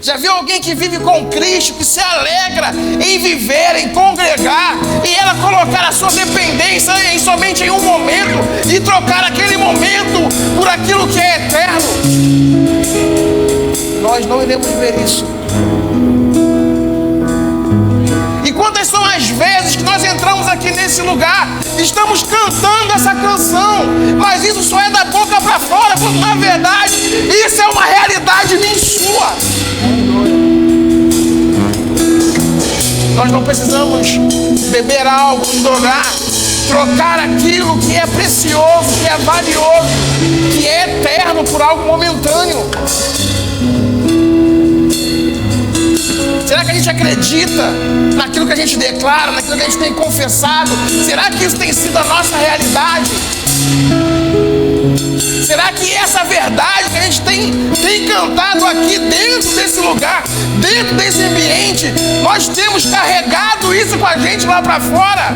Já viu alguém que vive com Cristo, que se alegra em viver, em congregar, e ela colocar a sua dependência somente em um momento e trocar aquele momento por aquilo que é eterno? Nós não iremos ver isso. E quantas são as vezes que nós entramos aqui nesse lugar, estamos cantando essa canção, mas isso só é da boca para fora, porque na verdade isso é uma realidade minha e sua. Nós não precisamos beber algo, nos drogar, trocar aquilo que é precioso, que é valioso, que é eterno por algo momentâneo. Será que a gente acredita naquilo que a gente declara, naquilo que a gente tem confessado? Será que isso tem sido a nossa realidade? Será que essa verdade que a gente tem cantado aqui dentro desse lugar, dentro desse ambiente, nós temos carregado isso com a gente lá para fora?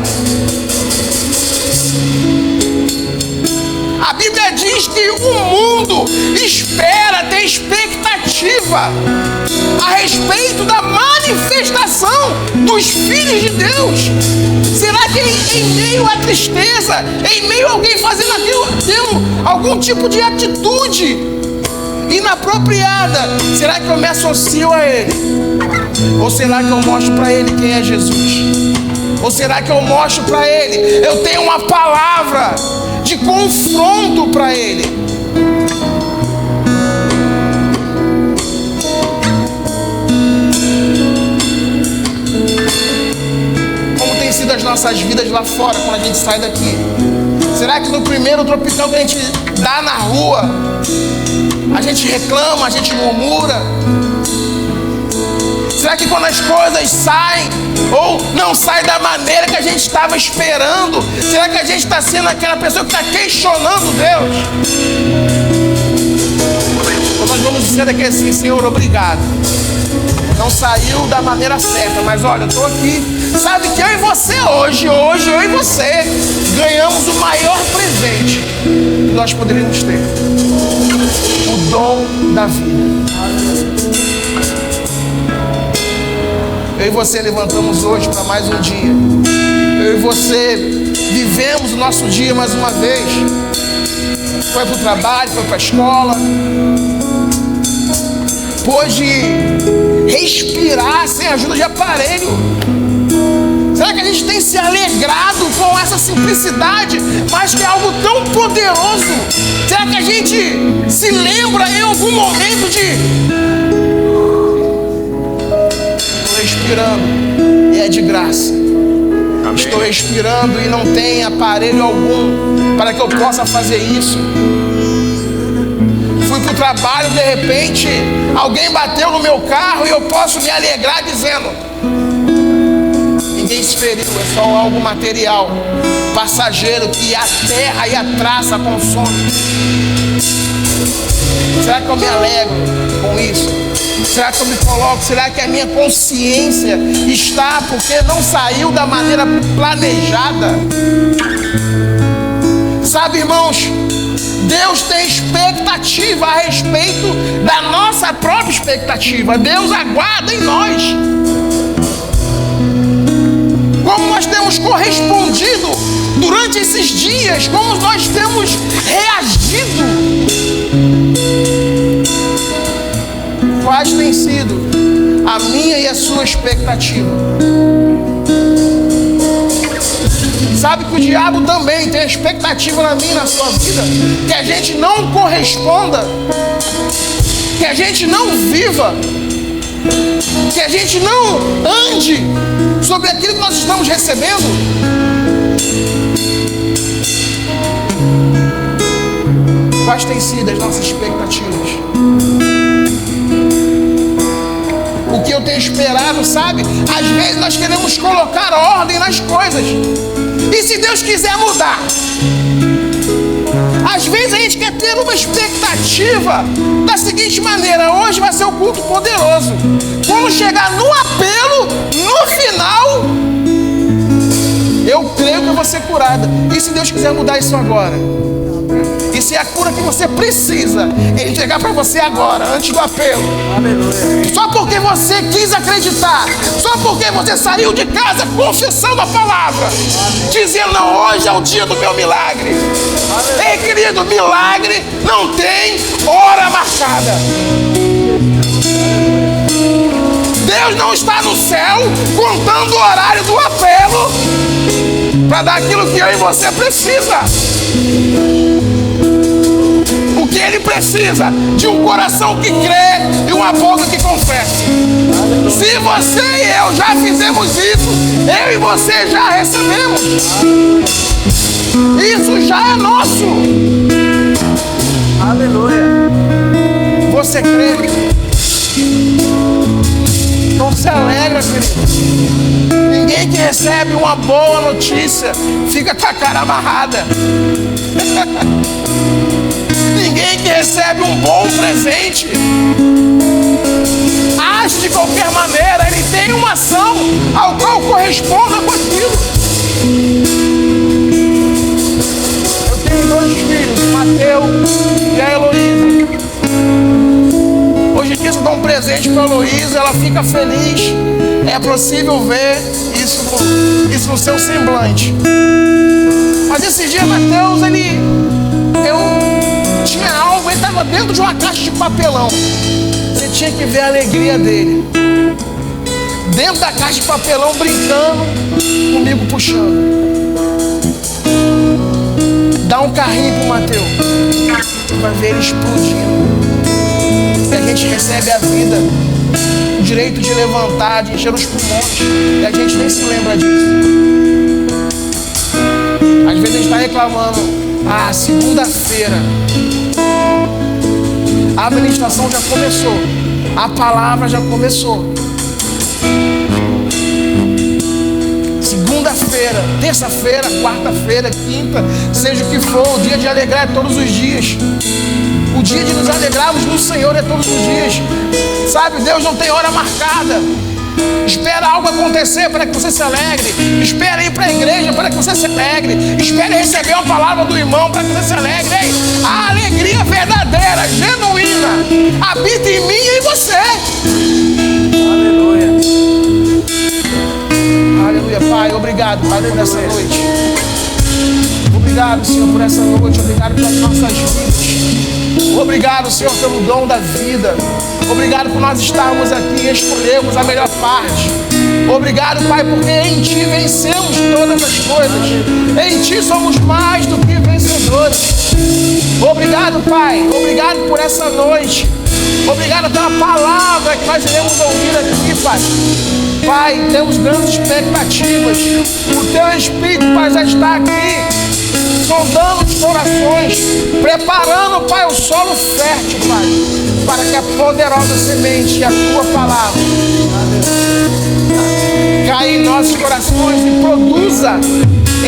A Bíblia diz que o mundo espera, tem expectativa a respeito da manifestação dos filhos de Deus. Será que em meio à tristeza, em meio a alguém fazendo aquilo, tendo algum tipo de atitude inapropriada, será que eu me associo a ele? Ou será que eu mostro para ele quem é Jesus? Ou será que eu mostro para ele, eu tenho uma palavra de confronto para ele? Como tem sido as nossas vidas lá fora quando a gente sai daqui? Será que no primeiro tropicão que a gente dá na rua, a gente reclama, a gente murmura? Será que quando as coisas saem ou não saem da maneira que a gente estava esperando, será que a gente está sendo aquela pessoa que está questionando Deus? Ou nós vamos dizer daqui assim: Senhor, obrigado, não saiu da maneira certa, mas olha, eu estou aqui. Sabe que eu e você hoje eu e você ganhamos o maior presente que nós poderíamos ter: o dom da vida. Eu e você levantamos hoje para mais um dia. Eu e você vivemos o nosso dia mais uma vez. Foi para o trabalho, foi para a escola. Pôde respirar sem ajuda de aparelho. Será que a gente tem se alegrado com essa simplicidade, mas que é algo tão poderoso? Será que a gente se lembra em algum momento de... respirando e é de graça. Amém. Estou respirando e não tem aparelho algum para que eu possa fazer isso. Fui para o trabalho, de repente alguém bateu no meu carro e eu posso me alegrar dizendo: ninguém se feriu, é só algo material, passageiro, que a terra e a traça consomem. Será que eu me alegro com isso? Será que eu me coloco? Será que a minha consciência está porque não saiu da maneira planejada? Sabe, irmãos, Deus tem expectativa a respeito da nossa própria expectativa. Deus aguarda em nós. Como nós temos correspondido durante esses dias, como nós temos reagido. Quais tem sido a minha e a sua expectativa? Sabe que o diabo também tem expectativa na minha e na sua vida, que a gente não corresponda, que a gente não viva, que a gente não ande sobre aquilo que nós estamos recebendo. Quais têm sido as nossas expectativas? O que eu tenho esperado, sabe? Às vezes nós queremos colocar ordem nas coisas. E se Deus quiser mudar? Às vezes a gente quer ter uma expectativa da seguinte maneira: hoje vai ser o culto poderoso. Quando chegar no apelo, no final, eu creio que eu vou ser curada. E se Deus quiser mudar isso agora? E E se a cura que você precisa é entregar para você agora, antes do apelo. Aleluia. Só porque você quis acreditar, só porque você saiu de casa confessando a palavra, dizendo: não, hoje é o dia do meu milagre. Ei, querido, milagre não tem hora marcada. Deus não está no céu contando o horário do apelo para dar aquilo que eu e você precisa. O que Ele precisa? De um coração que crê e uma boca que confessa. Se você e eu já fizemos isso, eu e você já recebemos. Isso já é nosso. Aleluia. Você crê? Então se alegra, querido. Ninguém que recebe uma boa notícia fica com a cara amarrada. Ninguém que recebe um bom presente age de qualquer maneira. Ele tem uma ação ao qual corresponda com aquilo. Eu tenho 2 filhos, o Mateus e a Heloísa. Hoje em dia, se eu dou um presente para a Heloísa, ela fica feliz. É possível ver isso no seu semblante. Mas esses dias, Mateus, eu tinha algo, ele estava dentro de uma caixa de papelão. Você tinha que ver a alegria dele. Dentro da caixa de papelão, brincando, comigo puxando. Dá um carrinho pro Mateus. Vai ver ele explodindo. E a gente recebe a vida, o direito de levantar, de encher os pulmões, e a gente nem se lembra disso. Às vezes a gente está reclamando: segunda-feira, a administração já começou, a palavra já começou. Segunda-feira, terça-feira, quarta-feira, quinta, seja o que for, o dia de alegrar é todos os dias. O dia de nos alegrarmos no Senhor é todos os dias. Sabe, Deus não tem hora marcada. Espera algo acontecer para que você se alegre. Espera ir para a igreja para que você se alegre. Espera receber uma palavra do irmão para que você se alegre. Ei, a alegria verdadeira, genuína, habita em mim e em você. Aleluia. Aleluia, Pai. Obrigado, Pai, por essa noite. Obrigado, Senhor, por essa noite. Obrigado pelas nossas vidas. Obrigado, Senhor, pelo dom da vida. Obrigado por nós estarmos aqui e escolhermos a melhor parte. Obrigado, Pai, porque em Ti vencemos todas as coisas. Em Ti somos mais do que vencedores. Obrigado, Pai. Obrigado por essa noite. Obrigado pela palavra que nós iremos ouvir aqui, Pai. Pai, temos grandes expectativas. O Teu Espírito, Pai, já está aqui, sondando os corações, preparando, Pai, o solo fértil, Pai, para que a poderosa semente, a Tua palavra, caia em nossos corações e produza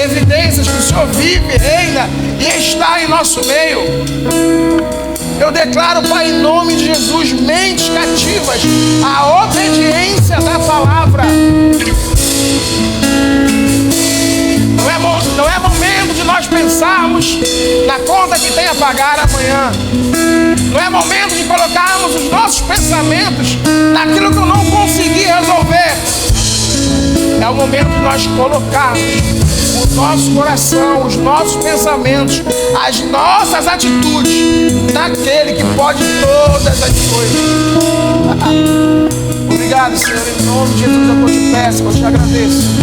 evidências que o Senhor vive, reina e está em nosso meio. Eu declaro, Pai, em nome de Jesus, mentes cativas à obediência da palavra. Não é momento de nós pensarmos na conta que tem a pagar amanhã. Não é momento de colocarmos os nossos pensamentos naquilo que eu não consegui resolver. É o momento de nós colocarmos o nosso coração, os nossos pensamentos, as nossas atitudes naquele que pode todas as coisas. Obrigado, Senhor, em nome de Jesus eu te peço, eu te agradeço.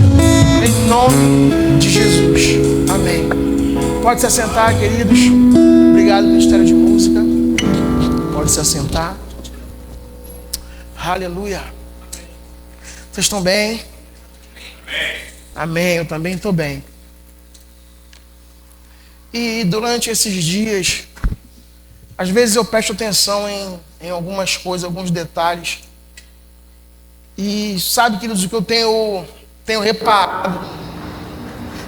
Em nome de Jesus. Amém. Pode se assentar, queridos. Obrigado, Ministério de Música. Pode se assentar. Aleluia. Vocês estão bem? Amém. Eu também estou bem. E durante esses dias, às vezes eu presto atenção em algumas coisas, alguns detalhes. E sabe, queridos, o que eu tenho reparado?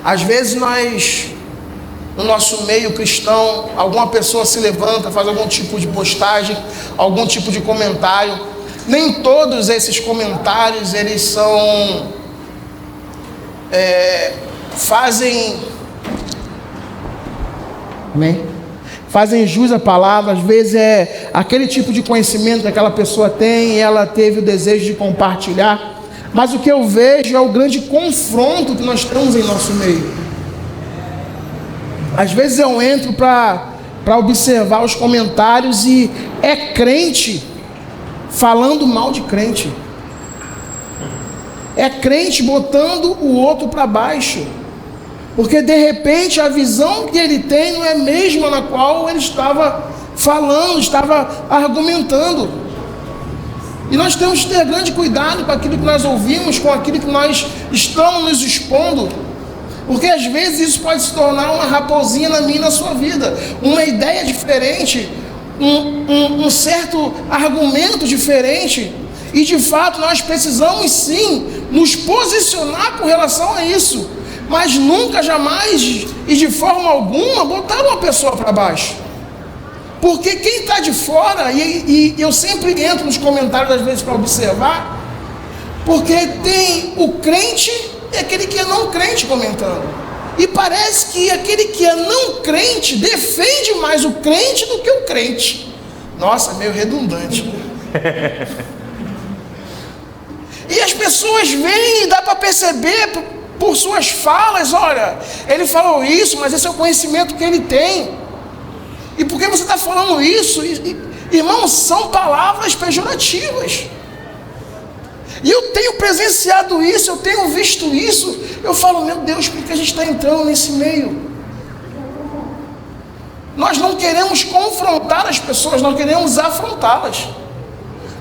Às vezes no nosso meio cristão, alguma pessoa se levanta, faz algum tipo de postagem, algum tipo de comentário. Nem todos esses comentários, eles são... fazem jus à palavra. Às vezes é aquele tipo de conhecimento que aquela pessoa tem e ela teve o desejo de compartilhar. Mas o que eu vejo é o grande confronto que nós temos em nosso meio. Às vezes eu entro para observar os comentários e é crente falando mal de crente. É crente botando o outro para baixo. Porque de repente a visão que ele tem não é a mesma na qual ele estava falando, estava argumentando. E nós temos que ter grande cuidado com aquilo que nós ouvimos, com aquilo que nós estamos nos expondo. Porque às vezes isso pode se tornar uma raposinha na minha e na sua vida. Uma ideia diferente, um certo argumento diferente. E de fato nós precisamos sim nos posicionar com relação a isso. Mas nunca, jamais e de forma alguma botar uma pessoa para baixo. Porque quem está de fora, e eu sempre entro nos comentários às vezes para observar, porque tem o crente e aquele que é não crente comentando. E parece que aquele que é não crente defende mais o crente do que o crente. Nossa, meio redundante. E as pessoas veem e dá para perceber por suas falas, olha, ele falou isso, mas esse é o conhecimento que ele tem. E por que você está falando isso? Irmãos, são palavras pejorativas. E eu tenho presenciado isso, eu tenho visto isso. Eu falo, meu Deus, por que a gente está entrando nesse meio? Nós não queremos confrontar as pessoas, nós queremos afrontá-las.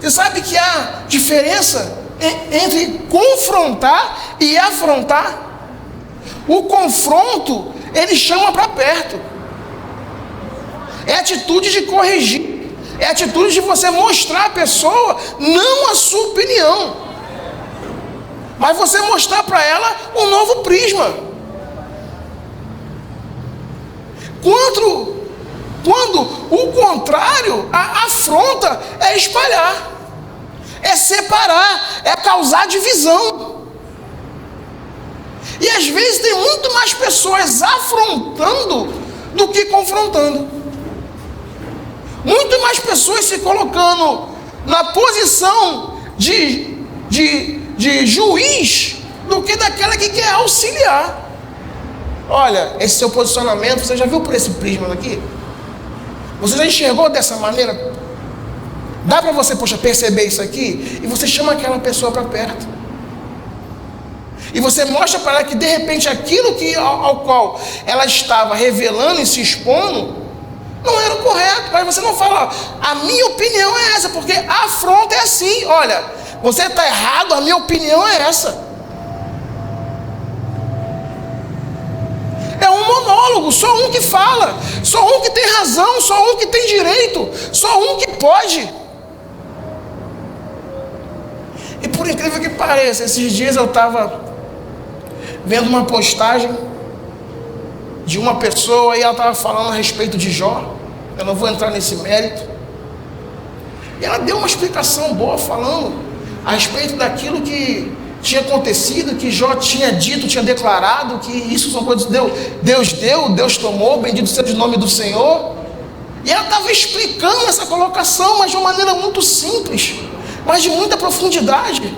Você sabe que há diferença entre confrontar e afrontar? O confronto, ele chama para perto. É atitude de corrigir. É atitude de você mostrar à pessoa, não a sua opinião, mas você mostrar para ela um novo prisma. Quando o contrário, a afronta é espalhar, é separar, é causar divisão. E às vezes tem muito mais pessoas afrontando do que confrontando. Muito mais pessoas se colocando na posição de juiz do que daquela que quer auxiliar. Olha, esse seu posicionamento, você já viu por esse prisma aqui? Você já enxergou dessa maneira? Dá para você, perceber isso aqui? E você chama aquela pessoa para perto. E você mostra para ela que de repente aquilo ao qual ela estava revelando e se expondo não era o correto. Mas você não fala, a minha opinião é essa, porque a afronta é assim. Olha, você está errado, a minha opinião é essa. É um monólogo, só um que fala, só um que tem razão, só um que tem direito, só um que pode. E por incrível que pareça, esses dias eu estava vendo uma postagem de uma pessoa e ela estava falando a respeito de Jó. Eu não vou entrar nesse mérito. E ela deu uma explicação boa falando a respeito daquilo que tinha acontecido, que Jó tinha dito, tinha declarado, que isso são coisas que Deus deu, Deus tomou, bendito seja o nome do Senhor. E ela estava explicando essa colocação, mas de uma maneira muito simples, mas de muita profundidade.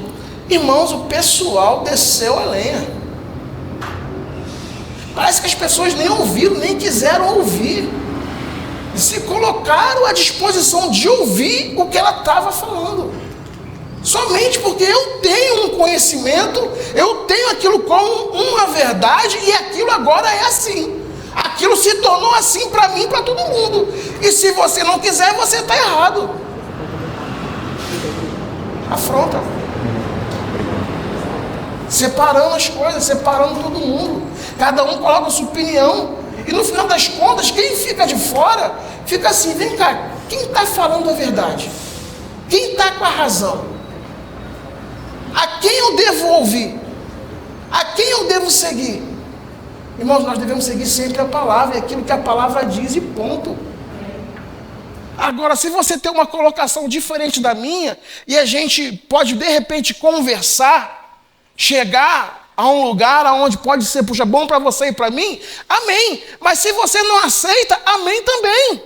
Irmãos, o pessoal desceu a lenha. Parece que as pessoas nem ouviram, nem quiseram ouvir. E se colocaram à disposição de ouvir o que ela estava falando. Somente porque eu tenho um conhecimento, eu tenho aquilo como uma verdade e aquilo agora é assim. Aquilo se tornou assim para mim e para todo mundo. E se você não quiser, você está errado. Afronta. Separando as coisas, separando todo mundo. Cada um coloca a sua opinião. E no final das contas, quem fica de fora, fica assim, vem cá, quem está falando a verdade? Quem está com a razão? A quem eu devo ouvir? A quem eu devo seguir? Irmãos, nós devemos seguir sempre a palavra, e aquilo que a palavra diz, e ponto. Agora, se você tem uma colocação diferente da minha, e a gente pode de repente conversar, chegar a um lugar onde pode ser, puxa, bom para você e para mim, amém. Mas se você não aceita, amém também.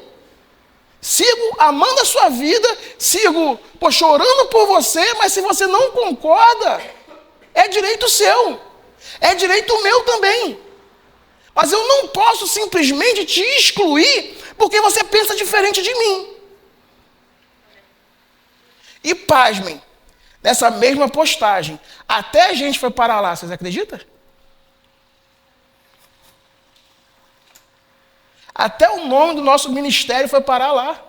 Sigo amando a sua vida, sigo chorando por você, mas se você não concorda, é direito seu, é direito meu também. Mas eu não posso simplesmente te excluir porque você pensa diferente de mim. E pasmem, nessa mesma postagem, até a gente foi parar lá, vocês acreditam? Até o nome do nosso ministério foi parar lá.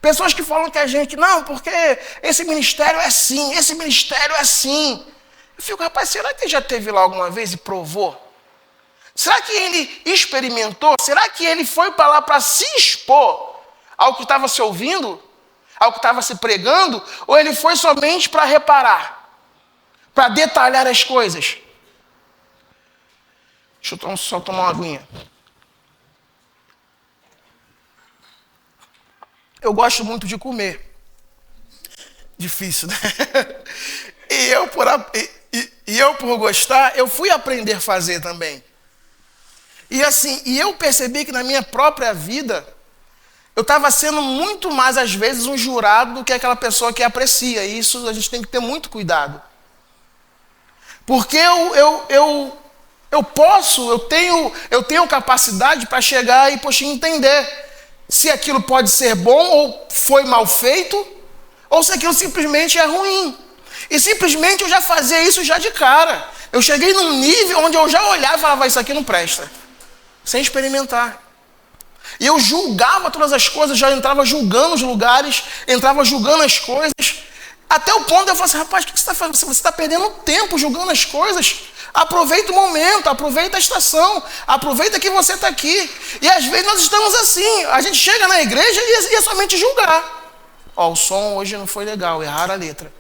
Pessoas que falam que a gente, não, porque esse ministério é assim, esse ministério é assim. Eu fico, rapaz, será que ele já esteve lá alguma vez e provou? Será que ele experimentou? Será que ele foi para lá para se expor ao que estava se ouvindo? Ao que estava se pregando? Ou ele foi somente para reparar? Para detalhar as coisas? Deixa eu só tomar uma aguinha. Eu gosto muito de comer. Difícil, né? E eu, por gostar, eu fui aprender a fazer também. E assim, eu percebi que na minha própria vida, eu estava sendo muito mais, às vezes, um jurado do que aquela pessoa que aprecia. E isso a gente tem que ter muito cuidado. Porque eu tenho capacidade para chegar e, entender se aquilo pode ser bom ou foi mal feito, ou se aquilo simplesmente é ruim. E simplesmente eu já fazia isso já de cara. Eu cheguei num nível onde eu já olhava e falava, isso aqui não presta. Sem experimentar. E eu julgava todas as coisas, já entrava julgando os lugares, entrava julgando as coisas, até o ponto de eu falar assim, rapaz, o que você está fazendo? Você está perdendo tempo julgando as coisas. Aproveita o momento, aproveita a estação, aproveita que você está aqui. E às vezes nós estamos assim, a gente chega na igreja e é somente julgar. Ó, o som hoje não foi legal, erraram a letra.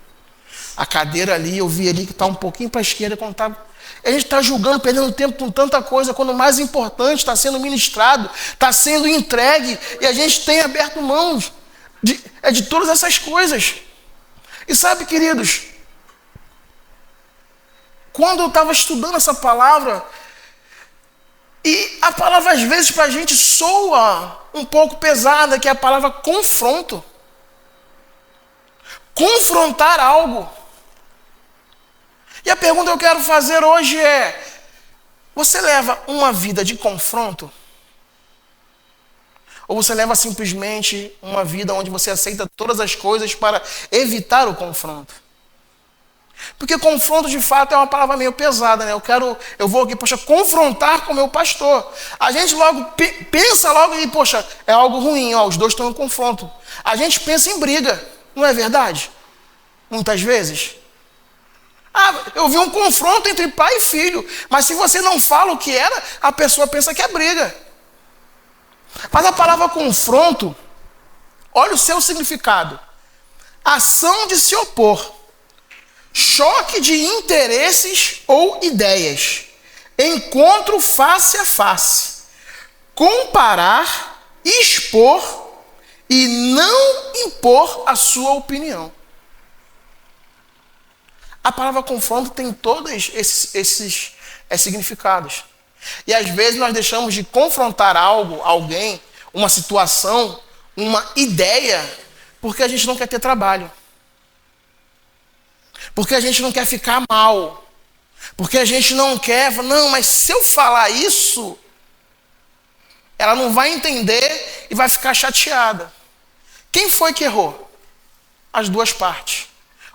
A cadeira ali, eu vi ali que está um pouquinho para a esquerda, quando tá... A gente está julgando, perdendo tempo com tanta coisa, quando o mais importante está sendo ministrado, está sendo entregue, e a gente tem aberto mãos de todas essas coisas. E sabe, queridos, quando eu estava estudando essa palavra, e a palavra às vezes para a gente soa um pouco pesada, que é a palavra confronto. Confrontar algo. E a pergunta que eu quero fazer hoje é, você leva uma vida de confronto? Ou você leva simplesmente uma vida onde você aceita todas as coisas para evitar o confronto? Porque confronto de fato é uma palavra meio pesada, né? Eu vou aqui, confrontar com o meu pastor. A gente logo pensa logo e, é algo ruim, ó, os dois estão em confronto. A gente pensa em briga, não é verdade? Muitas vezes. Eu vi um confronto entre pai e filho, mas se você não fala o que era, a pessoa pensa que é briga. Mas a palavra confronto, olha o seu significado. Ação de se opor, choque de interesses ou ideias, encontro face a face, comparar, expor e não impor a sua opinião. A palavra confronto tem todos esses significados. E às vezes nós deixamos de confrontar algo, alguém, uma situação, uma ideia, porque a gente não quer ter trabalho. Porque a gente não quer ficar mal. Porque a gente não quer, não, mas se eu falar isso, ela não vai entender e vai ficar chateada. Quem foi que errou? As duas partes.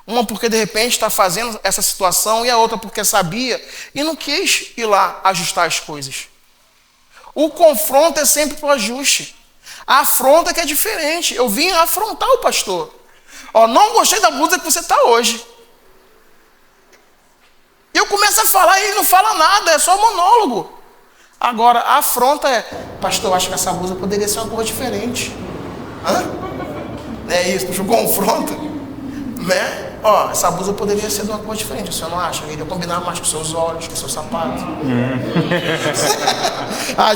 Uma porque de repente está fazendo essa situação e a outra porque sabia e não quis ir lá ajustar as coisas. O confronto é sempre para o ajuste. A afronta que é diferente. Eu vim afrontar o pastor. Não gostei da blusa que você está hoje. E eu começo a falar e ele não fala nada, é só monólogo. Agora, a afronta é, pastor, eu acho que essa blusa poderia ser uma cor diferente. É isso, o confronto. Né? Essa blusa poderia ser de uma cor diferente, o senhor não acha? Iria combinar mais com seus olhos, com seus sapatos.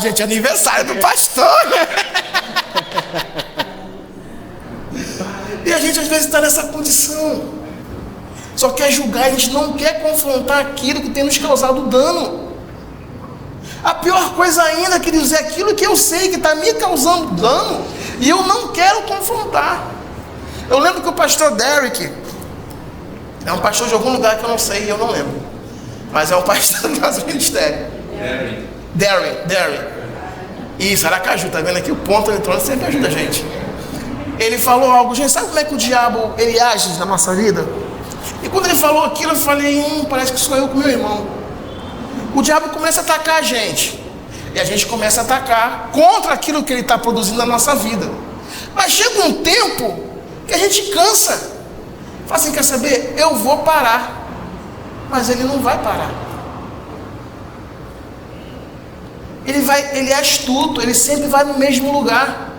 Gente, aniversário do pastor. E a gente às vezes está nessa condição. só quer julgar, a gente não quer confrontar aquilo que tem nos causado dano. A pior coisa ainda, queridos, é aquilo que eu sei que está me causando dano e eu não quero confrontar. Eu lembro que o pastor Derek, é um pastor de algum lugar que eu não sei, eu não lembro, mas é um pastor do nosso ministério. Derek. Isso, Aracaju, tá vendo aqui? O ponto eletrônico sempre ajuda a gente. Ele falou algo, gente, sabe como é que o diabo ele age na nossa vida? E quando ele falou aquilo, eu falei, parece que sou eu com meu irmão. O diabo começa a atacar a gente, e a gente começa a atacar contra aquilo que ele está produzindo na nossa vida. Mas chega um tempo que a gente cansa. Fala assim, quer saber? Eu vou parar. Mas ele não vai parar. Ele é astuto, ele sempre vai no mesmo lugar.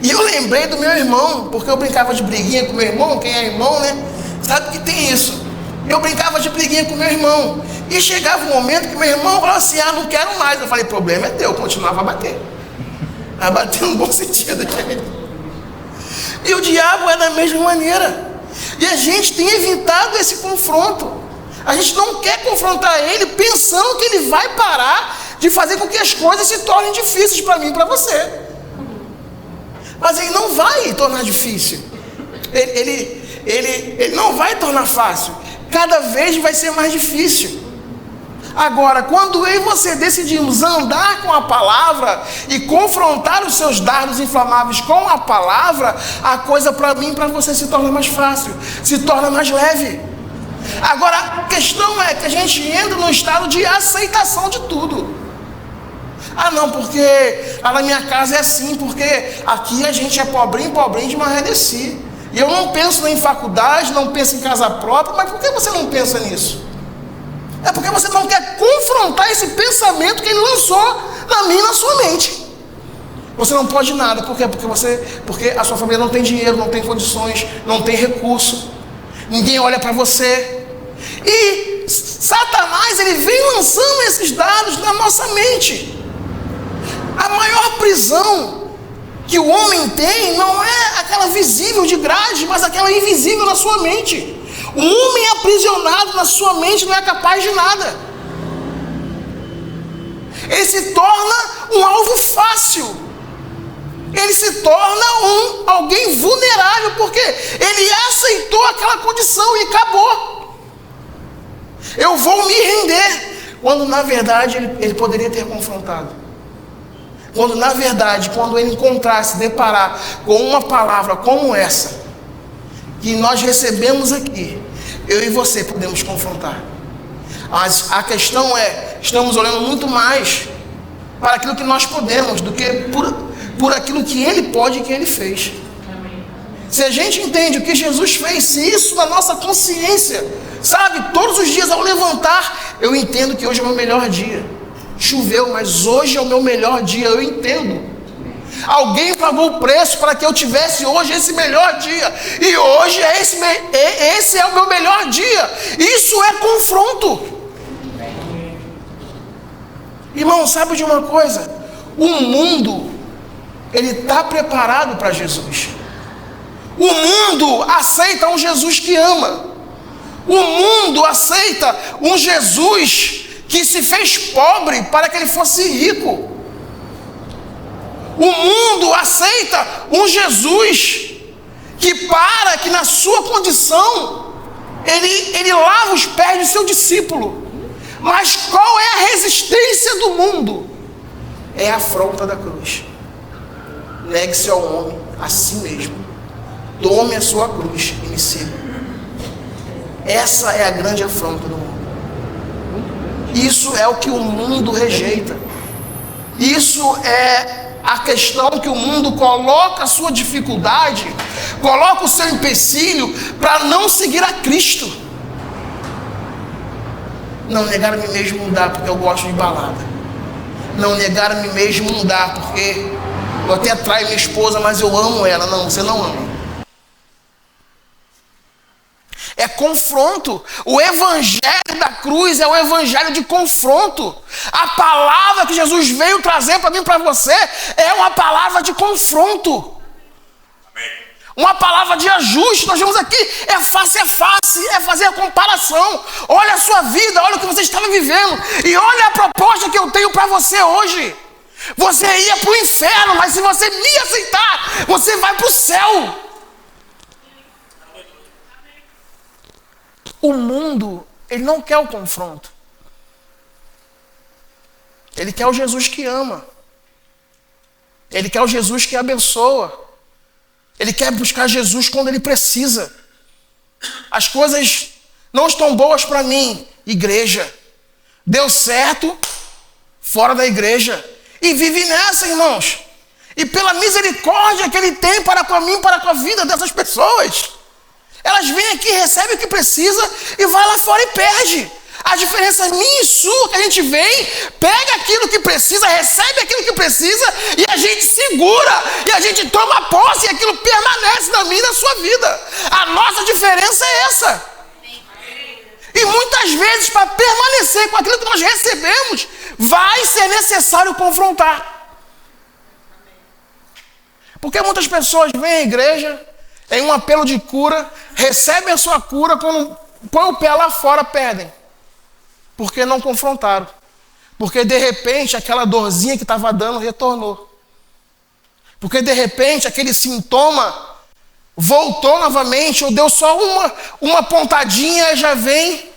E eu lembrei do meu irmão, porque eu brincava de briguinha com meu irmão. Quem é irmão, né? Sabe que tem isso. Eu brincava de briguinha com meu irmão. E chegava um momento que meu irmão falava assim, não quero mais. Eu falei, problema é teu, continuava a bater. A bater no bom sentido. E o diabo é da mesma maneira. E a gente tem evitado esse confronto. A gente não quer confrontar ele pensando que ele vai parar de fazer com que as coisas se tornem difíceis para mim e para você. Mas ele não vai tornar difícil. Ele não vai tornar fácil. Cada vez vai ser mais difícil. Agora, quando eu e você decidimos andar com a palavra e confrontar os seus dardos inflamáveis com a palavra, a coisa para mim e para você se torna mais fácil, se torna mais leve. Agora, a questão é que a gente entra num estado de aceitação de tudo. Não, porque lá na minha casa é assim, porque aqui a gente é pobrinho de Marredeci. E eu não penso em faculdade, não penso em casa própria. Mas por que você não pensa nisso? É porque você não quer confrontar esse pensamento que ele lançou na minha e na sua mente. Você não pode nada. Por quê? Porque a sua família não tem dinheiro, não tem condições, não tem recurso. Ninguém olha para você. E Satanás, ele vem lançando esses dados na nossa mente. A maior prisão que o homem tem não é aquela visível de grade, mas aquela invisível na sua mente. O homem aprisionado na sua mente não é capaz de nada. Ele se torna um alvo fácil. Ele se torna alguém vulnerável, porque ele aceitou aquela condição e acabou. Eu vou me render. Quando na verdade ele poderia ter confrontado. Quando na verdade, quando ele se deparar com uma palavra como essa, que nós recebemos aqui, eu e você podemos confrontar. Mas a questão é, estamos olhando muito mais para aquilo que nós podemos do que por aquilo que ele pode e que ele fez. Se a gente entende o que Jesus fez, se isso na nossa consciência, sabe, todos os dias ao levantar, eu entendo que hoje é o meu melhor dia. Choveu, mas hoje é o meu melhor dia, eu entendo. Alguém pagou o preço para que eu tivesse hoje esse melhor dia. E hoje esse é o meu melhor dia. Isso é confronto. Irmão, sabe de uma coisa? O mundo, ele está preparado para Jesus. O mundo aceita um Jesus que ama. O mundo aceita um Jesus que se fez pobre para que ele fosse rico. O mundo aceita um Jesus que na sua condição ele lava os pés do seu discípulo. Mas qual é a resistência do mundo? É a afronta da cruz. Negue-se ao homem a si mesmo. Tome a sua cruz e me siga. Essa é a grande afronta do mundo. Isso é o que o mundo rejeita. Isso é a questão que o mundo coloca a sua dificuldade, coloca o seu empecilho para não seguir a Cristo. Não negar a mim mesmo não dá porque eu gosto de balada. Não negar a mim mesmo não dá porque eu até traio minha esposa, mas eu amo ela. Não, você não ama. É confronto. O evangelho da cruz é o evangelho de confronto. A palavra que Jesus veio trazer para mim e para você é uma palavra de confronto. Amém. uma palavra de ajuste. Nós vemos aqui, é face a face, é fazer a comparação. Olha a sua vida, olha o que você estava vivendo, e olha a proposta que eu tenho para você hoje. Você ia para o inferno, mas se você me aceitar, você vai para o céu. O mundo, ele não quer o confronto. Ele quer o Jesus que ama. Ele quer o Jesus que abençoa. Ele quer buscar Jesus quando ele precisa. As coisas não estão boas para mim, igreja. Deu certo fora da igreja. E vive nessa, irmãos. E pela misericórdia que ele tem para com a mim, para com a vida dessas pessoas, elas vêm aqui, recebem o que precisa e vai lá fora e perde. A diferença é minha e sua, que a gente vem, pega aquilo que precisa, recebe aquilo que precisa, e a gente segura, e a gente toma posse, e aquilo permanece na minha e na sua vida. A nossa diferença é essa. E muitas vezes, para permanecer com aquilo que nós recebemos, vai ser necessário confrontar. Porque muitas pessoas vêm à igreja em um apelo de cura, recebem a sua cura, quando põem o pé lá fora, perdem. Porque não confrontaram. Porque de repente aquela dorzinha que estava dando retornou. Porque de repente aquele sintoma voltou novamente, ou deu só uma pontadinha e já vem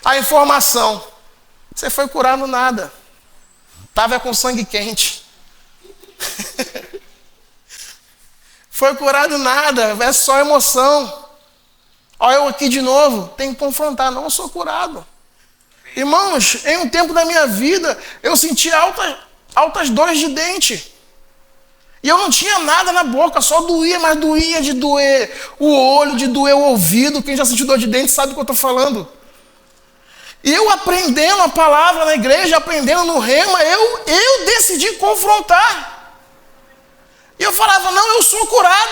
a informação. Você foi curado nada. Estava com sangue quente. Foi curado nada, é só emoção. Olha eu aqui de novo, tem que confrontar, não, eu sou curado. Irmãos, em um tempo da minha vida, eu senti altas dores de dente. E eu não tinha nada na boca, só doía, mas doía de doer o olho, de doer o ouvido. Quem já sentiu dor de dente sabe o que eu estou falando. E eu aprendendo a palavra na igreja, aprendendo no rema, eu decidi confrontar. E eu falava, não, eu sou curado,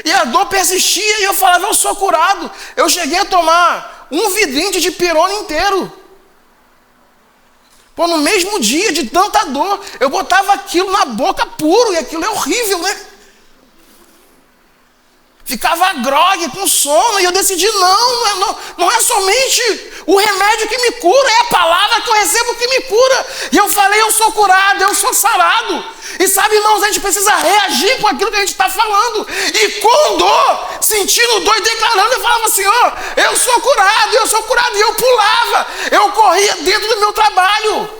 e a dor persistia, e eu falava, eu sou curado. Eu cheguei a tomar um vidrinho de dipirona inteiro. Pô, no mesmo dia, de tanta dor, eu botava aquilo na boca puro, e aquilo é horrível, né? Ficava grogue, com sono, e eu decidi, não é somente o remédio que me cura, é a palavra que eu recebo que me cura. E eu falei, eu sou curado, eu sou sarado. E sabe, irmãos, a gente precisa reagir com aquilo que a gente está falando. E com dor, sentindo dor e declarando, eu falava, Senhor, eu sou curado, eu sou curado. E eu pulava, eu corria dentro do meu trabalho.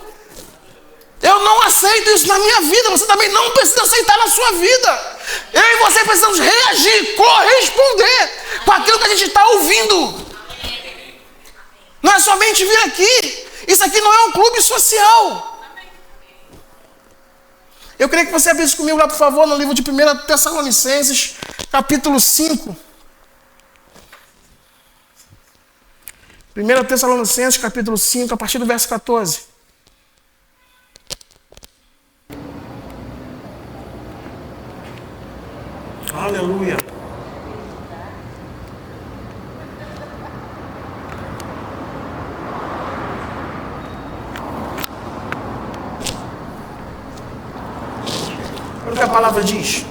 Eu não aceito isso na minha vida, você também não precisa aceitar na sua vida. Eu e você precisamos reagir, corresponder com aquilo que a gente está ouvindo. Não é somente vir aqui. Isso aqui não é um clube social. Eu queria que você abrisse comigo lá, por favor, no livro de 1 Tessalonicenses, capítulo 5. 1 Tessalonicenses, capítulo 5, a partir do verso 14. Aleluia. Olha o que a palavra diz.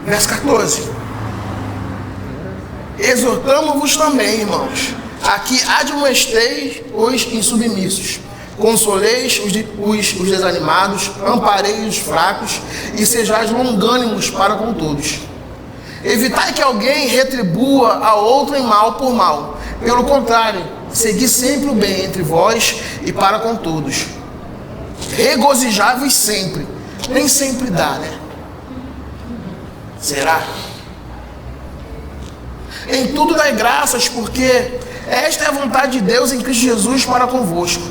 Verso 14. Exortamo-vos também, irmãos, a que admoesteis os insubmissos, consoleis os desanimados, ampareis os fracos e sejais longânimos para com todos. Evitai que alguém retribua a outro em mal por mal. Pelo contrário, segui sempre o bem entre vós e para com todos. Regozijai-vos sempre. Nem sempre dá, né? Será? Em tudo dai graças, porque esta é a vontade de Deus em Cristo Jesus para convosco.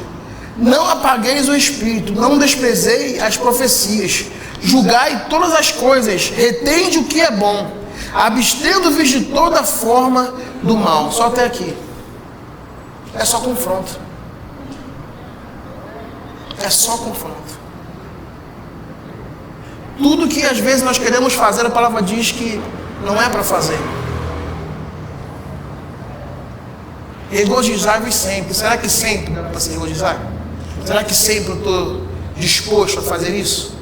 Não apagueis o espírito, não desprezei as profecias. Julgai todas as coisas, retende o que é bom, abstendo-vos de toda forma do mal. Só até aqui. É só confronto. É só confronto. Tudo que às vezes nós queremos fazer, a palavra diz que não é para fazer. Regozijai-vos sempre. Será que sempre dá para se regozijar? Será que sempre eu estou disposto a fazer isso?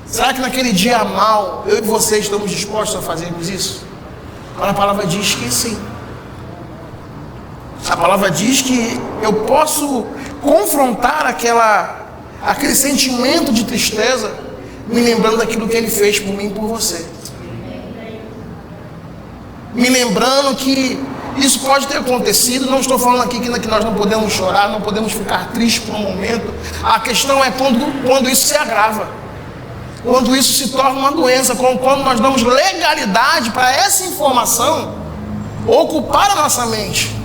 Será que naquele dia mal, eu e você estamos dispostos a fazermos isso? A palavra diz que sim. A palavra diz que eu posso confrontar aquele sentimento de tristeza, me lembrando daquilo que Ele fez por mim e por você. Me lembrando que isso pode ter acontecido. Não estou falando aqui que nós não podemos chorar, não podemos ficar tristes por um momento. A questão é quando isso se agrava, quando isso se torna uma doença, quando nós damos legalidade para essa informação ocupar a nossa mente.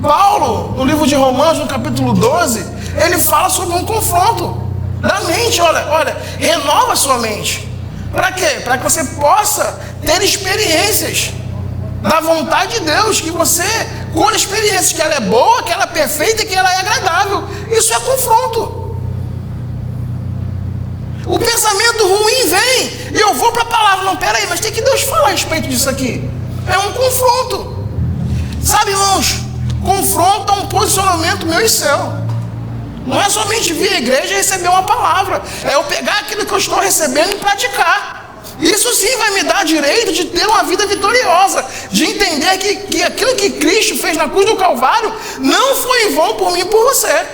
Paulo, no livro de Romanos, no capítulo 12, ele fala sobre um confronto da mente. Olha, renova a sua mente. Para quê? Para que você possa ter experiências da vontade de Deus, que você colhe experiências, que ela é boa, que ela é perfeita e que ela é agradável. Isso é confronto. O pensamento ruim vem e eu vou para a palavra. Não, peraí, mas tem que Deus falar a respeito disso aqui. É um confronto. Sabe, irmãos, confronto é um posicionamento meu e seu. Não é somente vir à igreja e receber uma palavra. É eu pegar aquilo que eu estou recebendo e praticar. Isso sim vai me dar direito de ter uma vida vitoriosa, de entender que aquilo que Cristo fez na cruz do Calvário não foi em vão por mim e por você.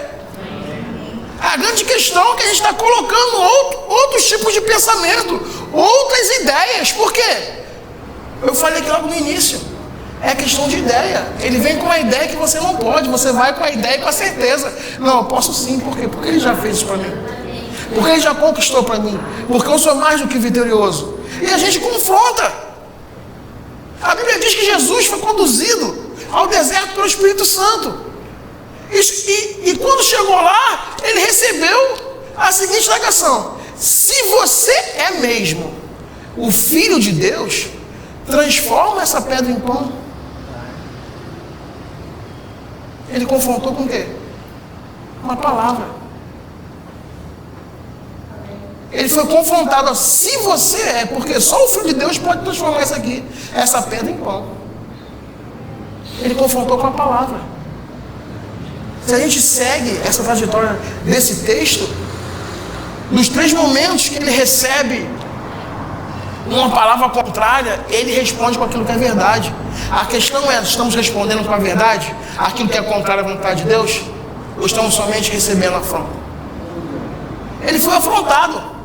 A grande questão é que a gente está colocando outros tipos de pensamento, outras ideias. Por quê? Eu falei aqui logo no início. É questão de ideia. Ele vem com a ideia que você não pode. Você vai com a ideia e com a certeza. Não, eu posso sim. Por quê? Porque Ele já fez isso para mim. Porque Ele já conquistou para mim. Porque eu sou mais do que vitorioso. E a gente confronta. A Bíblia diz que Jesus foi conduzido ao deserto pelo Espírito Santo. E quando chegou lá, Ele recebeu a seguinte negação: se você é mesmo o Filho de Deus, transforma essa pedra em pão. Ele confrontou com o quê? Uma palavra. Ele foi confrontado, se você é, porque só o Filho de Deus pode transformar essa pedra em pão. Ele confrontou com a palavra. Se a gente segue essa trajetória desse texto, nos 3 momentos que ele recebe uma palavra contrária, ele responde com aquilo que é verdade. A questão é, estamos respondendo com a verdade aquilo que é contrário à vontade de Deus? Ou estamos somente recebendo a afronta? Ele foi afrontado.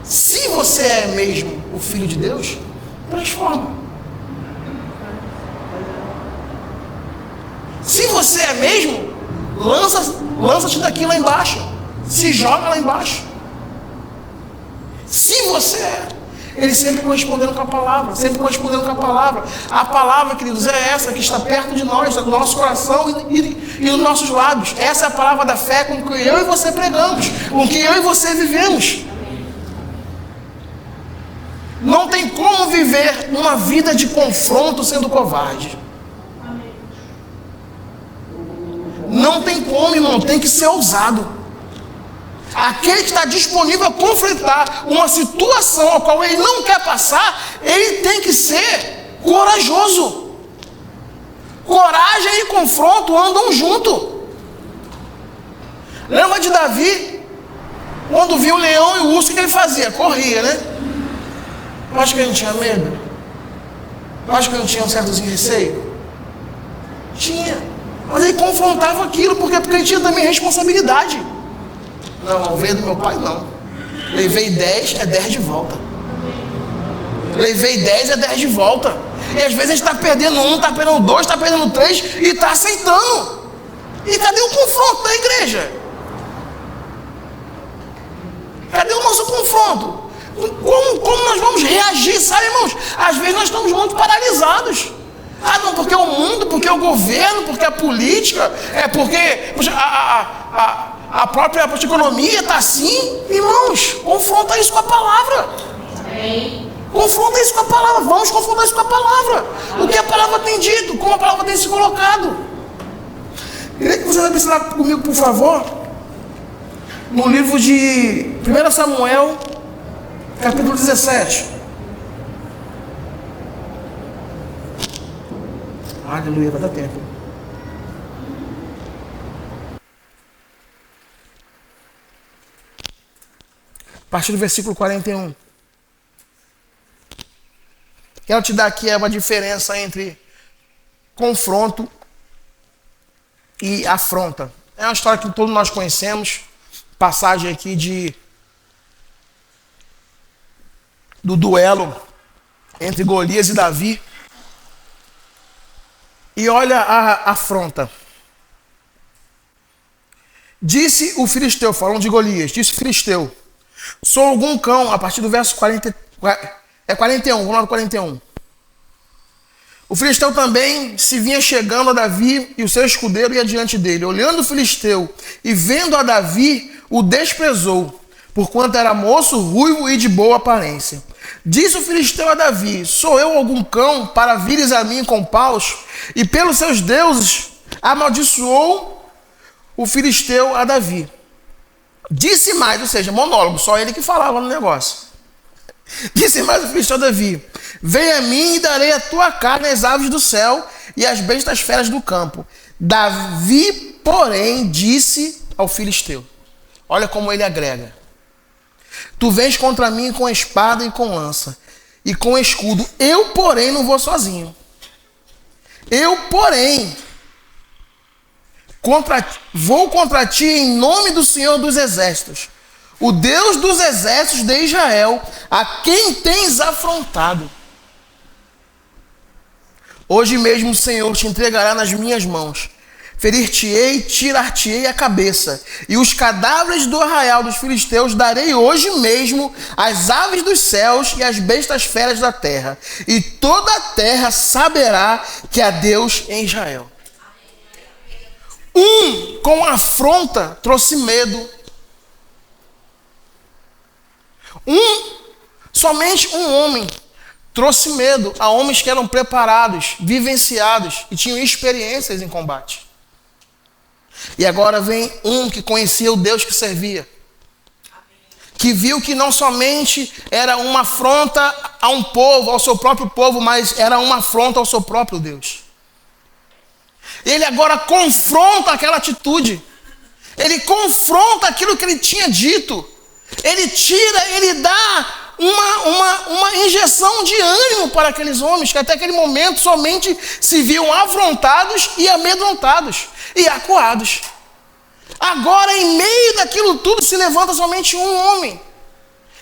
Se você é mesmo o Filho de Deus, transforma. Se você é mesmo, lança-te daqui lá embaixo. Se joga lá embaixo. Se você é, ele sempre correspondendo com a palavra, sempre correspondendo com a palavra. A palavra, queridos, é essa que está perto de nós, do nosso coração e dos nossos lábios. Essa é a palavra da fé com que eu e você pregamos, com que eu e você vivemos. Não tem como viver uma vida de confronto sendo covarde. Não tem como, irmão, tem que ser ousado. Aquele que está disponível a confrontar uma situação a qual ele não quer passar, ele tem que ser corajoso. Coragem e confronto andam junto. Lembra de Davi? Quando viu o leão e o urso, o que ele fazia? Corria, né? Eu acho que ele não tinha medo. Eu acho que ele não tinha um certozinho receio. Tinha. Mas ele confrontava aquilo, porque ele tinha também responsabilidade. Não, veio do meu pai, não. Levei 10, é 10 de volta. Levei 10, é 10 de volta. E às vezes a gente está perdendo 1, está perdendo 2, está perdendo 3 e está aceitando. E cadê o confronto da igreja? Cadê o nosso confronto? Como nós vamos reagir, sabe, irmãos? Às vezes nós estamos muito paralisados. Ah, não, porque o mundo, porque o governo, porque a política, porque a própria economia está assim. Irmãos, confronta isso com a palavra. Confronta isso com a palavra. Vamos confrontar isso com a palavra. O que a palavra tem dito, como a palavra tem se colocado. Queria que você vai pensar comigo, por favor, no livro de 1 Samuel, capítulo 17. Aleluia, vai dar tempo. partir do versículo 41. Quero te dar aqui uma diferença entre confronto e afronta. É uma história que todos nós conhecemos, passagem aqui do duelo entre Golias e Davi. E olha a afronta. Disse o filisteu, falando de Golias, disse o filisteu: sou algum cão, a partir do verso 41, vamos lá no 41. O filisteu também se vinha chegando a Davi, e o seu escudeiro ia diante dele. Olhando o filisteu e vendo a Davi, o desprezou, porquanto era moço, ruivo e de boa aparência. Disse o filisteu a Davi: sou eu algum cão, para vires a mim com paus? E pelos seus deuses amaldiçoou o filisteu a Davi. Disse mais, ou seja, monólogo, só ele que falava no negócio. Disse mais o filisteu a Davi: venha a mim e darei a tua carne às aves do céu e às bestas feras do campo. Davi, porém, disse ao filisteu, olha como ele agrega: tu vens contra mim com espada e com lança e com escudo, eu, porém, não vou sozinho. Eu, porém, vou contra ti em nome do Senhor dos Exércitos, o Deus dos exércitos de Israel, a quem tens afrontado. Hoje mesmo o Senhor te entregará nas minhas mãos. Ferir-te-ei, tirar-te-ei a cabeça, e os cadáveres do arraial dos filisteus darei hoje mesmo às aves dos céus e às bestas feras da terra, e toda a terra saberá que há Deus em Israel. Com afronta trouxe medo. Somente um homem trouxe medo a homens que eram preparados, vivenciados e tinham experiências em combate. E agora vem um que conhecia o Deus que servia, que viu que não somente era uma afronta a um povo, ao seu próprio povo, mas era uma afronta ao seu próprio Deus. Ele agora confronta aquela atitude, ele confronta aquilo que ele tinha dito, ele dá uma injeção de ânimo para aqueles homens que até aquele momento somente se viam afrontados e amedrontados e acuados. Agora, em meio daquilo tudo, se levanta somente um homem,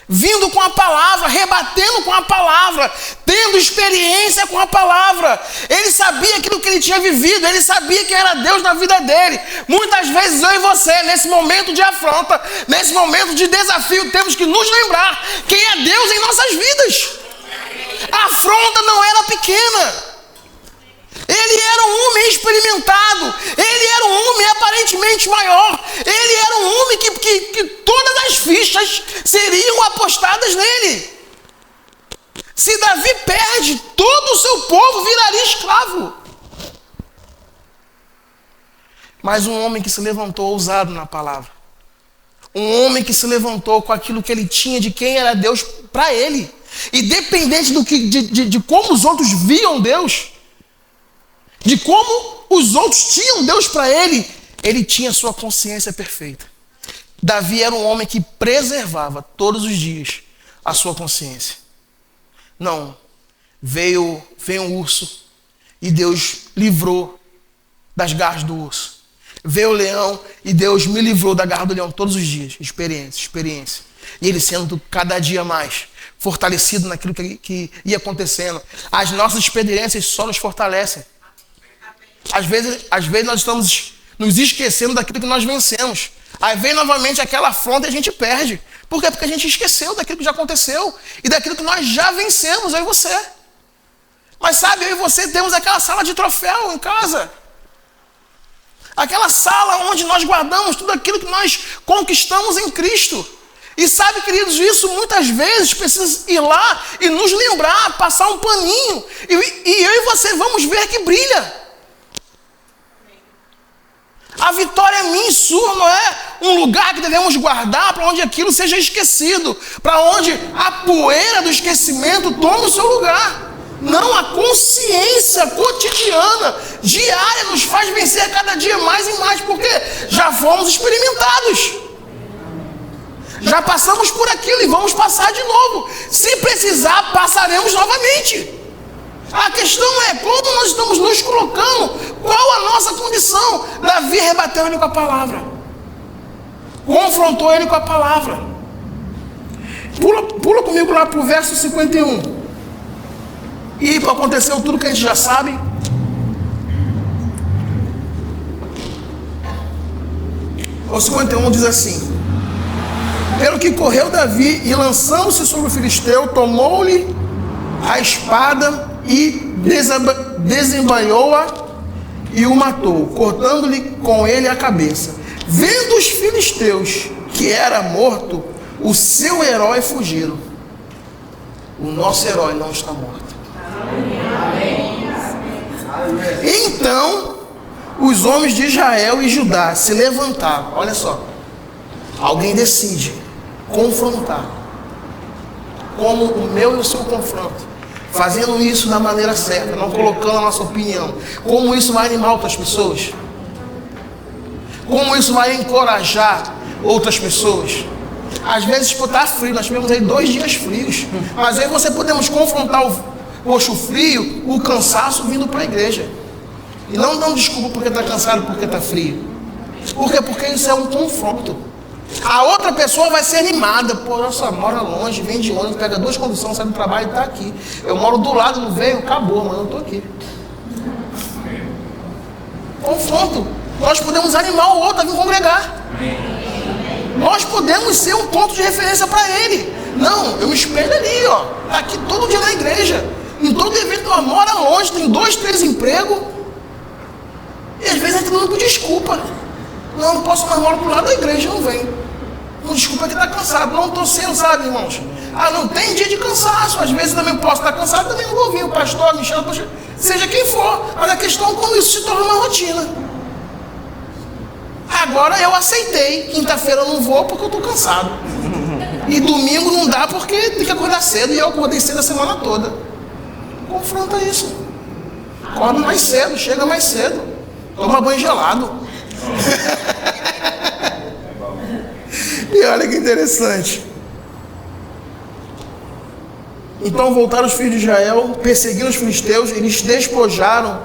vindo com a palavra, rebatendo com a palavra, tendo experiência com a palavra. Ele sabia aquilo que ele tinha vivido, ele sabia que era Deus na vida dele. Muitas vezes eu e você, nesse momento de afronta, nesse momento de desafio, temos que nos lembrar quem é Deus em nossas vidas. A afronta não era pequena. Ele era um homem experimentado, ele era um homem aparentemente maior, ele era um homem que todas as fichas seriam apostadas nele. Se Davi perde, todo o seu povo viraria escravo. Mas um homem que se levantou ousado na palavra, um homem que se levantou com aquilo que ele tinha de quem era Deus para ele, independente de como os outros viam Deus, de como os outros tinham Deus para ele, ele tinha sua consciência perfeita. Davi era um homem que preservava todos os dias a sua consciência. Não, veio um urso e Deus livrou das garras do urso. Veio o leão e Deus me livrou da garra do leão todos os dias. Experiência. E ele sendo cada dia mais fortalecido naquilo que ia acontecendo. As nossas experiências só nos fortalecem. Às vezes nós estamos nos esquecendo daquilo que nós vencemos. Aí vem novamente aquela afronta e a gente perde. Por quê? Porque a gente esqueceu daquilo que já aconteceu e daquilo que nós já vencemos, eu e você. Mas sabe, eu e você temos aquela sala de troféu em casa. Aquela sala onde nós guardamos tudo aquilo que nós conquistamos em Cristo. E sabe, queridos, isso muitas vezes precisa ir lá e nos lembrar, passar um paninho. E eu e você vamos ver que brilha. A vitória minha e sua não é um lugar que devemos guardar para onde aquilo seja esquecido, para onde a poeira do esquecimento tome o seu lugar. Não, a consciência cotidiana, diária, nos faz vencer cada dia mais e mais, porque já fomos experimentados. Já passamos por aquilo e vamos passar de novo. Se precisar, passaremos novamente. A questão é como nós estamos nos colocando, qual a nossa condição. Davi rebateu ele com a palavra, confrontou ele com a palavra. Pula comigo lá para o verso 51. E aconteceu tudo que a gente já sabe. O 51 diz assim: pelo que correu Davi e lançando-se sobre o filisteu, tomou-lhe a espada e desembainhou-a e o matou, cortando-lhe com ele a cabeça. Vendo os filisteus que era morto, o seu herói fugiram. O nosso herói não está morto. Então os homens de Israel e Judá se levantaram. Olha só, alguém decide confrontar, como o meu e o seu confronto, fazendo isso da maneira certa, não colocando a nossa opinião. Como isso vai animar outras pessoas? Como isso vai encorajar outras pessoas? Às vezes está frio, nós tivemos aí 2 dias frios, mas aí você podemos confrontar o roxo frio, o cansaço vindo para a igreja. E não dão desculpa porque está cansado, porque está frio. Por quê? Porque isso é um confronto. A outra pessoa vai ser animada. Pô, nossa, mora longe, vem de ônibus, pega 2 conduções, sai do trabalho e está aqui. Eu moro do lado, não veio, acabou, mas eu estou aqui. Confronto. Nós podemos animar o outro a vir congregar. Nós podemos ser um ponto de referência para ele. Não, eu me espelho ali, ó. Está aqui todo dia na igreja. Em todo evento, ela mora longe, tem 2, 3 empregos. E às vezes a gente não por desculpa. Não posso mais morar pro lado da igreja, não vem. Não, desculpa que está cansado. Não estou sendo, sabe, irmãos? Ah, não tem dia de cansaço. Às vezes também posso estar cansado, também não vou vir. O pastor, me chama, seja quem for. Mas a questão é quando isso se torna uma rotina. Agora eu aceitei. Quinta-feira eu não vou porque eu estou cansado. E domingo não dá porque tem que acordar cedo. E eu acordei cedo a semana toda. Confronta isso. Acorda mais cedo, chega mais cedo. Toma banho gelado. E olha que interessante. Então voltaram os filhos de Israel, perseguiram os filisteus, eles despojaram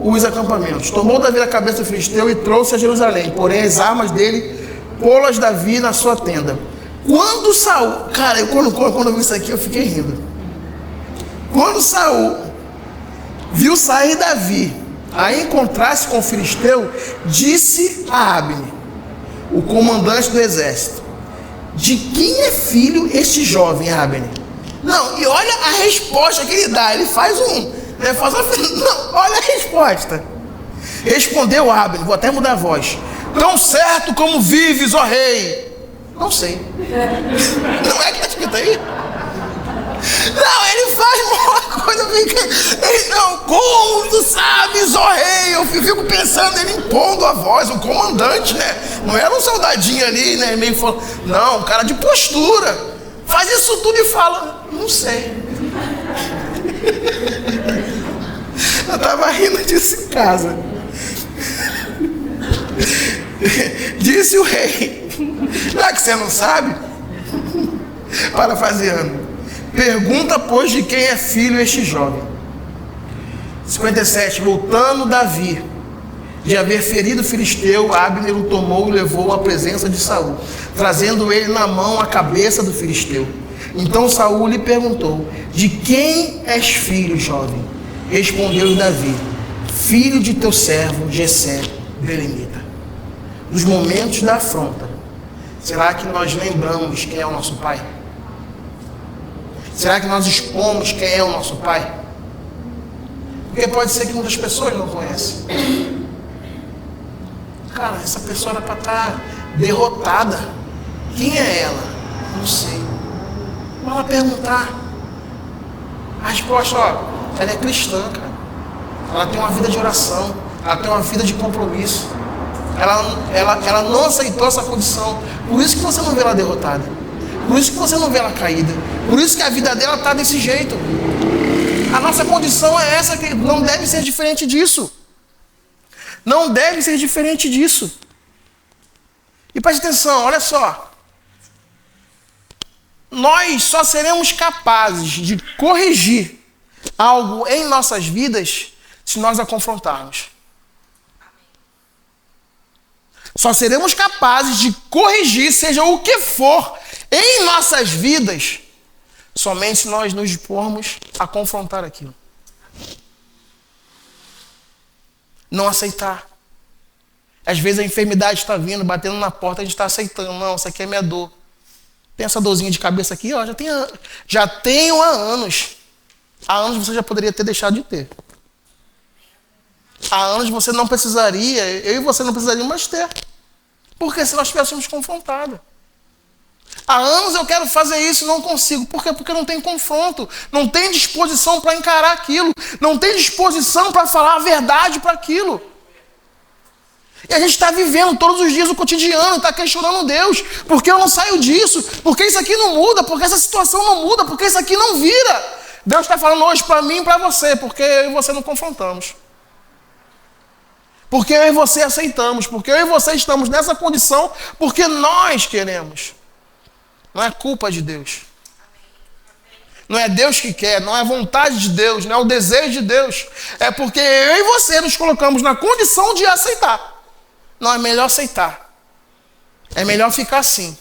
os acampamentos. Tomou Davi a cabeça do filisteu e trouxe a Jerusalém, porém as armas dele pô-las Davi na sua tenda. Quando Saul, cara, quando eu vi isso aqui eu fiquei rindo. Quando Saul viu sair Davi a encontrar-se com o filisteu, disse a Abner, o comandante do exército: de quem é filho este jovem, Abner? Não, e olha a resposta que ele dá. Ele faz não, olha a resposta. Respondeu Abner, vou até mudar a voz: tão certo como vives, ó rei. Não sei. Não é que está escrito aí? Não, ele faz uma coisa, ele não, como tu sabes, ó rei? Eu fico pensando, ele impondo a voz, o comandante, né? Não era um soldadinho ali, né? Meio falando, não, um cara de postura. Faz isso tudo e fala, não sei. Eu estava rindo disso em casa. Disse o rei: já que você não sabe, parafraseando, pergunta, pois, de quem é filho este jovem. 57. Voltando Davi de haver ferido o filisteu, Abner o tomou e levou à presença de Saul, trazendo ele na mão a cabeça do filisteu. Então Saul lhe perguntou: de quem és filho, jovem? Respondeu-lhe Davi: filho de teu servo Jessé belemita. Nos momentos da afronta, será que nós lembramos quem é o nosso pai? Será que nós expomos quem é o nosso pai? Porque pode ser que muitas pessoas não conhecem. Cara, essa pessoa era para estar derrotada. Quem é ela? Não sei. Mas ela perguntar. A resposta, ó, ela é cristã, cara. Ela tem uma vida de oração. Ela tem uma vida de compromisso. Ela não aceitou essa condição. Por isso que você não vê ela derrotada. Por isso que você não vê ela caída. Por isso que a vida dela está desse jeito. A nossa condição é essa, que não deve ser diferente disso. Não deve ser diferente disso. E preste atenção, olha só. nós só seremos capazes de corrigir algo em nossas vidas se nós a confrontarmos. Só seremos capazes de corrigir, seja o que for, em nossas vidas, somente se nós nos dispormos a confrontar aquilo. Não aceitar. Às vezes a enfermidade está vindo, batendo na porta, a gente está aceitando. Não, isso aqui é minha dor. Tem essa dorzinha de cabeça aqui, ó, já tenho há anos. Há anos você já poderia ter deixado de ter. Há anos você não precisaria, eu e você não precisaríamos mais ter. Porque se nós tivéssemos confrontado. Há anos eu quero fazer isso e não consigo. Por quê? Porque não tem confronto. Não tem disposição para encarar aquilo. Não tem disposição para falar a verdade para aquilo. E a gente está vivendo todos os dias o cotidiano, está questionando Deus. Por que eu não saio disso? Por que isso aqui não muda? Por que essa situação não muda? Por que isso aqui não vira? Deus está falando hoje para mim e para você, porque eu e você não confrontamos. Porque eu e você aceitamos, porque eu e você estamos nessa condição, porque nós queremos. Não é culpa de Deus. Não é Deus que quer, não é vontade de Deus, não é o desejo de Deus. É porque eu e você nos colocamos na condição de aceitar. Não, é melhor aceitar. É melhor ficar assim.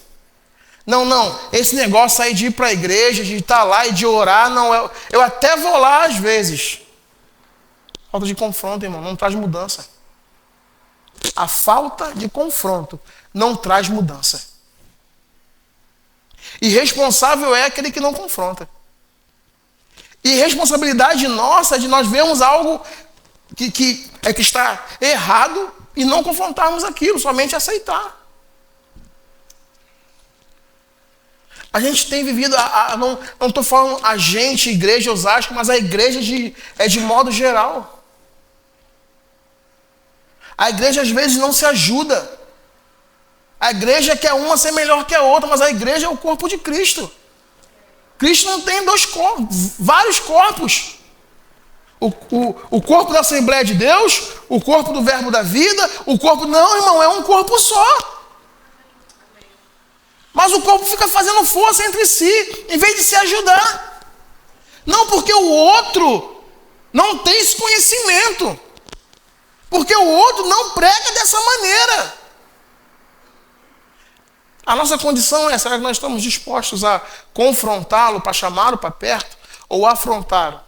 Não, esse negócio aí de ir para a igreja, de estar lá e de orar, não, eu até vou lá às vezes. Falta de confronto, irmão, não traz mudança. A falta de confronto não traz mudança. Irresponsável é aquele que não confronta. E responsabilidade nossa é de nós vermos algo que está errado e não confrontarmos aquilo, somente aceitar. A gente tem vivido, não estou falando a gente, igreja Osasco, mas a igreja é de modo geral. A igreja às vezes não se ajuda. A igreja quer uma ser melhor que a outra, mas a igreja é o corpo de Cristo. Cristo não tem dois corpos, vários corpos. O corpo da Assembleia de Deus, o corpo do Verbo da Vida, o corpo... Não, irmão, é um corpo só. Mas o corpo fica fazendo força entre si, em vez de se ajudar. Não, porque o outro não tem esse conhecimento. Porque o outro não prega dessa maneira. A nossa condição é, será que nós estamos dispostos a confrontá-lo, para chamá-lo para perto, ou afrontá-lo?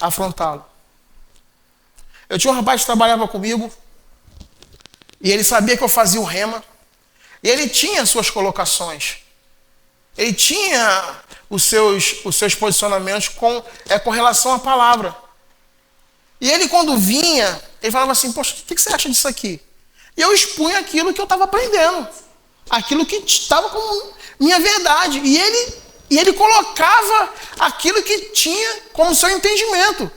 Afrontá-lo. Eu tinha um rapaz que trabalhava comigo, e ele sabia que eu fazia o rema, e ele tinha as suas colocações, ele tinha os seus posicionamentos com relação à palavra. E ele, quando vinha, ele falava assim, poxa, o que você acha disso aqui? E eu expunha aquilo que eu estava aprendendo, aquilo que estava como minha verdade. E ele colocava aquilo que tinha como seu entendimento.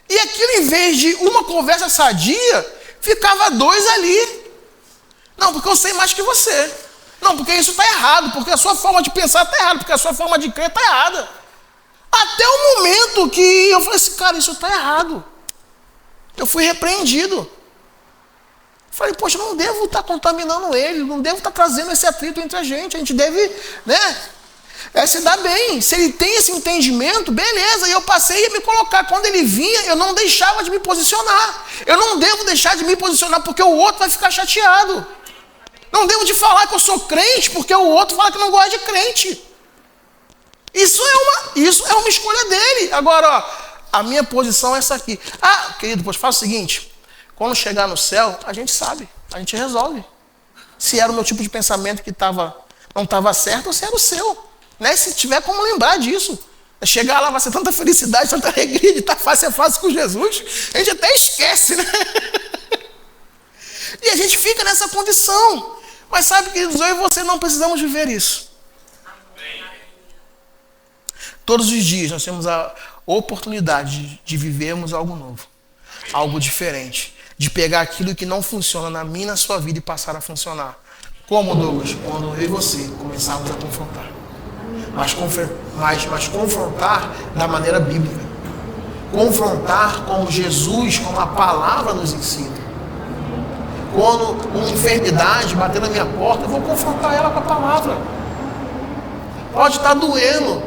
E aquilo, em vez de uma conversa sadia, ficava dois ali. Não, porque eu sei mais que você. Não, porque isso está errado, porque a sua forma de pensar está errada, porque a sua forma de crer está errada. Até o momento que eu falei assim, cara, isso está errado. Eu fui repreendido. Falei, poxa, não devo estar contaminando ele, não devo estar trazendo esse atrito entre a gente deve, se dar bem. Se ele tem esse entendimento, beleza. E eu passei a me colocar. Quando ele vinha, eu não deixava de me posicionar. Eu não devo deixar de me posicionar porque o outro vai ficar chateado. Não devo de falar que eu sou crente porque o outro fala que não gosta de crente. Isso é uma escolha dele. Agora, ó, a minha posição é essa aqui. Ah, querido, pois faz o seguinte. Quando chegar no céu, a gente sabe. A gente resolve. Se era o meu tipo de pensamento que não estava certo ou se era o seu. Né? Se tiver como lembrar disso. Chegar lá vai ser tanta felicidade, tanta alegria de estar face a face com Jesus. A gente até esquece, né? E a gente fica nessa condição. Mas sabe que eu e você não precisamos viver isso. Todos os dias nós temos a oportunidade de vivermos algo novo. Algo diferente. De pegar aquilo que não funciona na minha e na sua vida e passar a funcionar. Como, Douglas? Quando eu e você começarmos a confrontar. Mas confrontar da maneira bíblica. Confrontar como Jesus, como a palavra nos ensina. Quando uma enfermidade bater na minha porta, eu vou confrontar ela com a palavra. pode estar doendo,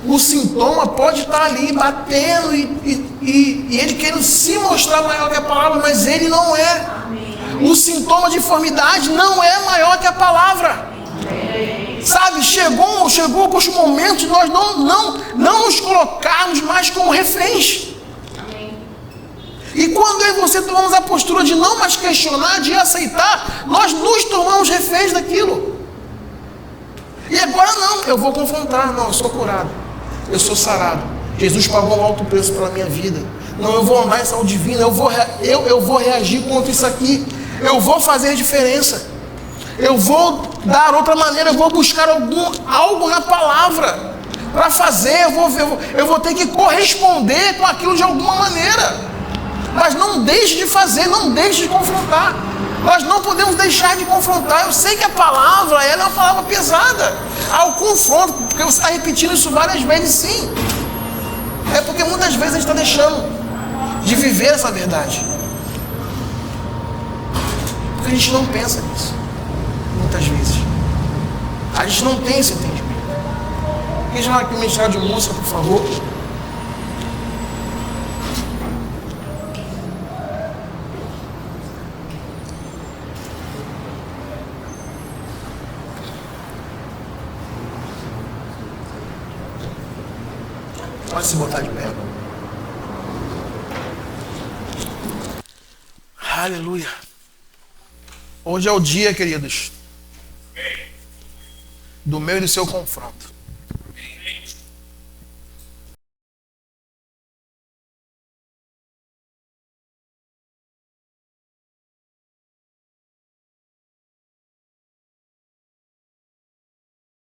o sintoma pode estar ali batendo e ele querendo se mostrar maior que a palavra, mas ele não é. O sintoma de enfermidade não é maior que a palavra. Sabe, chegou o momento de nós não nos colocarmos mais como reféns. E quando eu e você tomamos a postura de não mais questionar, de aceitar, nós nos tornamos reféns daquilo. E agora não, eu vou confrontar. Não, eu sou curado, eu sou sarado. Jesus pagou um alto preço pela minha vida. Não, eu vou andar em saúde divina, eu vou reagir contra isso aqui. Eu vou fazer diferença. Eu vou dar outra maneira, eu vou buscar algo na palavra para fazer. Eu vou ter que corresponder com aquilo de alguma maneira. Mas não deixe de fazer, não deixe de confrontar. Nós não podemos deixar de confrontar. Eu sei que a palavra, ela é uma palavra pesada. Ao confronto, porque você está repetindo isso várias vezes, sim. É porque muitas vezes a gente está deixando de viver essa verdade. Porque a gente não pensa nisso. Muitas vezes. A gente não tem esse entendimento. Quem chamar aqui o ministério de música, por favor? Pode se botar de pé. Aleluia. Hoje é o dia, queridos, do meu e do seu confronto.